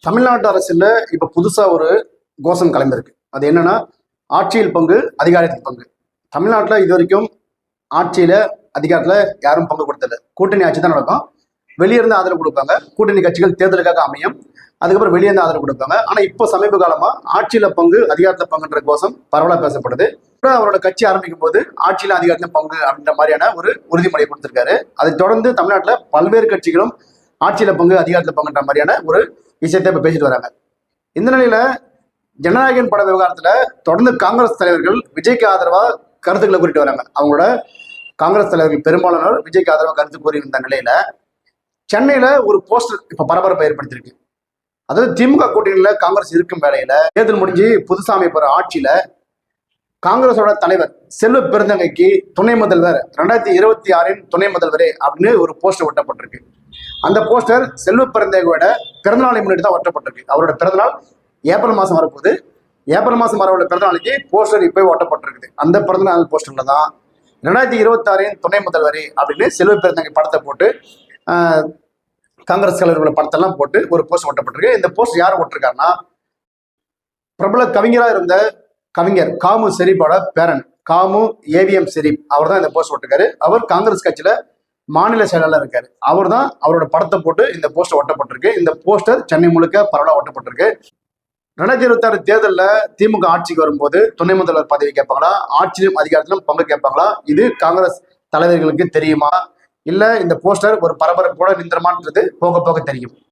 தமிழ்நாட்டு அரசுல இப்ப புதுசா ஒரு கோஷம் கிளம்பிருக்கு. அது என்னன்னா, ஆட்சியில் பங்கு, அதிகாரத்தில் பங்கு. தமிழ்நாட்டுல இது வரைக்கும் ஆட்சியில அதிகாரத்துல யாரும் பங்கு கொடுத்தது. கூட்டணி ஆட்சி தான் நடக்கும். வெளியே இருந்து ஆதரவு கொடுப்பாங்க. கூட்டணி கட்சிகள் தேர்தலுக்காக அமையும். அதுக்கப்புறம் வெளியே இருந்து ஆதரவு கொடுப்பாங்க. ஆனா இப்போ சமீப காலமா ஆட்சியில பங்கு, அதிகாரத்துல பங்குன்ற கோஷம் பரவலா பேசப்படுது. அவரோட கட்சி ஆரம்பிக்கும் போது ஆட்சியில அதிகாரத்துல பங்கு அப்படின்ற மாதிரியான ஒரு உறுதிமொழியை கொடுத்திருக்காரு. அதை தொடர்ந்து தமிழ்நாட்டுல பல்வேறு கட்சிகளும் ஆட்சியில பங்கு, அதிகாரத்துல பங்குன்ற மாதிரியான ஒரு விஷயத்தை இப்ப பேசிட்டு வராங்க. இந்த நிலையில ஜனநாயகன் பட விவகாரத்துல தொடர்ந்து காங்கிரஸ் தலைவர்கள் விஜய்க்கு ஆதரவா கருத்துக்களை கூறிட்டு வராங்க. அவங்களோட காங்கிரஸ் தலைவர்கள் பெரும்பாலானோர் விஜய்க்கு ஆதரவா கருத்து கூறி இருந்த நிலையில சென்னையில ஒரு போஸ்டர் இப்ப பரபரப்பை ஏற்படுத்தியிருக்கு. அதாவது திமுக கூட்டணியில காங்கிரஸ் இருக்கும் வேலையில தேர்தல் முடிஞ்சு புதுசா அமைப்புற ஆட்சியில காங்கிரஸோட தலைவர் செல்வ பெருந்தகைக்கு துணை முதல்வர் 2026 துணை முதல்வரே அப்படின்னு ஒரு போஸ்டர் ஒட்டப்பட்டிருக்கு. அந்த போஸ்டர் செல்வ பெருந்தகையோட பிறந்தநாளை முன்னிட்டு தான் ஒட்டப்பட்டிருக்கு. அவரோட பிறந்தநாள் ஏப்ரல் மாசம் வரப்போகுது. ஏப்ரல் மாசம் வரவுள்ள பிறந்தநாளைக்கு போஸ்டர் இப்போ ஒட்டப்பட்டிருக்குது. அந்த பிறந்தநாள் போஸ்டர்ல தான் 2026 துணை முதல்வரே அப்படின்னு செல்வ பெருந்தகை படத்தை போட்டு காங்கிரஸ் தலைவர்களோட படத்தெல்லாம் போட்டு ஒரு போஸ்டர் ஒட்டப்பட்டிருக்கு. இந்த போஸ்டர் யார் ஒட்டிருக்காருன்னா, பிரபல கவிஞராக இருந்த கவிஞர் காமு ஷெரீப்போட பேரன் காமு ஏவிஎம் ஷெரீப் அவர் தான் இந்த போஸ்டர் ஒட்டுக்காரு. அவர் காங்கிரஸ் கட்சியில மாநில செயலாளர் இருக்காரு. அவர் தான் அவரோட படத்தை போட்டு இந்த போஸ்டர் ஒட்டப்பட்டிருக்கு. இந்த போஸ்டர் சென்னை முழுக்க பரவலா ஒட்டப்பட்டிருக்கு. 2026 தேர்தலில் திமுக ஆட்சிக்கு வரும்போது துணை முதல்வர் பதவி கேட்பாங்களா, ஆட்சியிலும் அதிகாரத்திலும் பங்கு கேட்பாங்களா, இது காங்கிரஸ் தலைவர்களுக்கு தெரியுமா, இல்ல இந்த போஸ்டர் ஒரு பரபரப்போட நிந்திரமான்றது போக போக தெரியும்.